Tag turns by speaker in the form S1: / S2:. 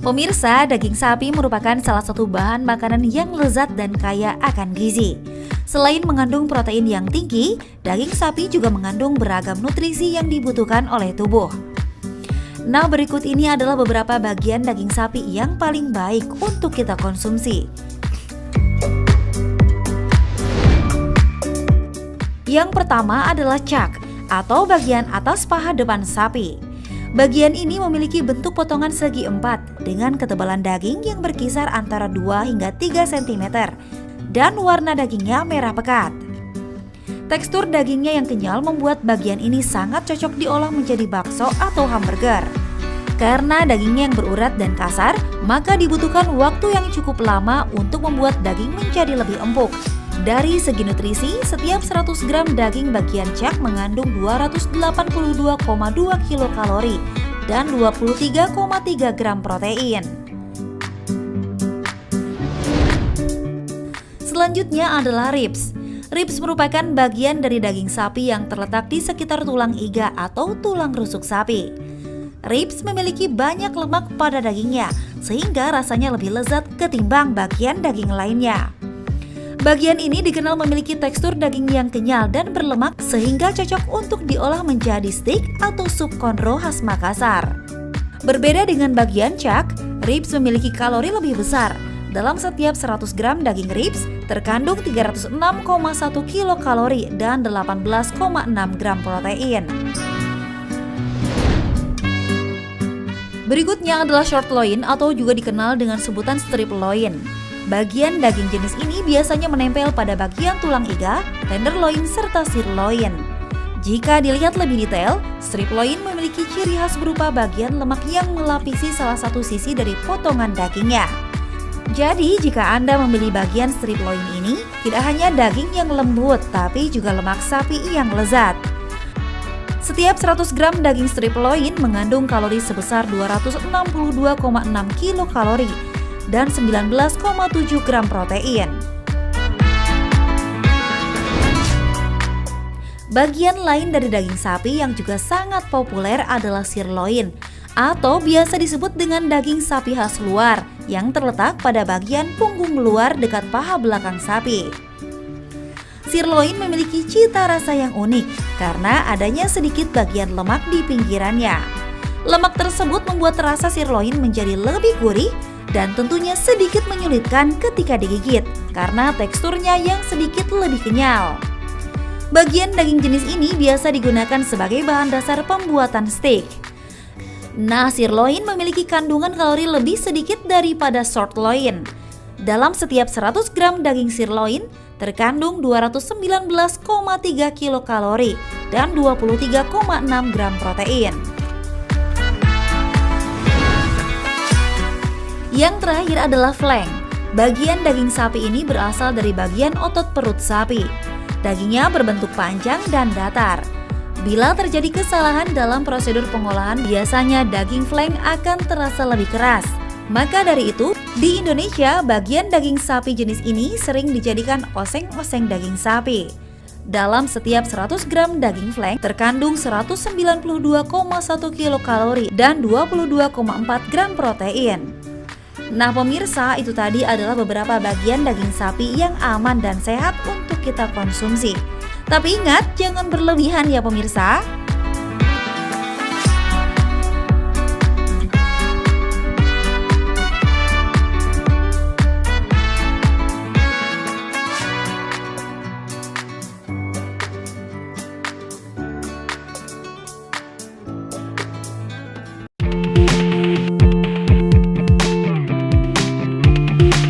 S1: Pemirsa, daging sapi merupakan salah satu bahan makanan yang lezat dan kaya akan gizi. Selain mengandung protein yang tinggi, daging sapi juga mengandung beragam nutrisi yang dibutuhkan oleh tubuh. Nah, berikut ini adalah beberapa bagian daging sapi yang paling baik untuk kita konsumsi. Yang pertama adalah cak atau bagian atas paha depan sapi. Bagian ini memiliki bentuk potongan segi empat dengan ketebalan daging yang berkisar antara 2 hingga 3 cm dan warna dagingnya merah pekat. Tekstur dagingnya yang kenyal membuat bagian ini sangat cocok diolah menjadi bakso atau hamburger. Karena dagingnya yang berurat dan kasar, maka dibutuhkan waktu yang cukup lama untuk membuat daging menjadi lebih empuk. Dari segi nutrisi, setiap 100 gram daging bagian cak mengandung 282,2 kilokalori dan 23,3 gram protein. Selanjutnya adalah ribs. Ribs merupakan bagian dari daging sapi yang terletak di sekitar tulang iga atau tulang rusuk sapi. Ribs memiliki banyak lemak pada dagingnya, sehingga rasanya lebih lezat ketimbang bagian daging lainnya. Bagian ini dikenal memiliki tekstur daging yang kenyal dan berlemak sehingga cocok untuk diolah menjadi steak atau sup konro khas Makassar. Berbeda dengan bagian cak, ribs memiliki kalori lebih besar. Dalam setiap 100 gram daging ribs terkandung 306,1 kilokalori dan 18,6 gram protein. Berikutnya adalah short loin atau juga dikenal dengan sebutan strip loin. Bagian daging jenis ini biasanya menempel pada bagian tulang iga, tenderloin, serta sirloin. Jika dilihat lebih detail, strip loin memiliki ciri khas berupa bagian lemak yang melapisi salah satu sisi dari potongan dagingnya. Jadi, jika Anda membeli bagian strip loin ini, tidak hanya daging yang lembut, tapi juga lemak sapi yang lezat. Setiap 100 gram daging strip loin mengandung kalori sebesar 262,6 kilokalori dan 19,7 gram protein. Bagian lain dari daging sapi yang juga sangat populer adalah sirloin atau biasa disebut dengan daging sapi khas luar yang terletak pada bagian punggung luar dekat paha belakang sapi. Sirloin memiliki cita rasa yang unik karena adanya sedikit bagian lemak di pinggirannya. Lemak tersebut membuat rasa sirloin menjadi lebih gurih dan tentunya sedikit menyulitkan ketika digigit karena teksturnya yang sedikit lebih kenyal. Bagian daging jenis ini biasa digunakan sebagai bahan dasar pembuatan steak. Nah, sirloin memiliki kandungan kalori lebih sedikit daripada short loin. Dalam setiap 100 gram daging sirloin terkandung 219,3 kilokalori dan 23,6 gram protein. Yang terakhir adalah flank. Bagian daging sapi ini berasal dari bagian otot perut sapi. Dagingnya berbentuk panjang dan datar. Bila terjadi kesalahan dalam prosedur pengolahan, biasanya daging flank akan terasa lebih keras. Maka dari itu, di Indonesia, bagian daging sapi jenis ini sering dijadikan oseng-oseng daging sapi. Dalam setiap 100 gram daging flank terkandung 192,1 kilokalori dan 22,4 gram protein. Nah pemirsa, itu tadi adalah beberapa bagian daging sapi yang aman dan sehat untuk kita konsumsi. Tapi ingat, jangan berlebihan ya pemirsa.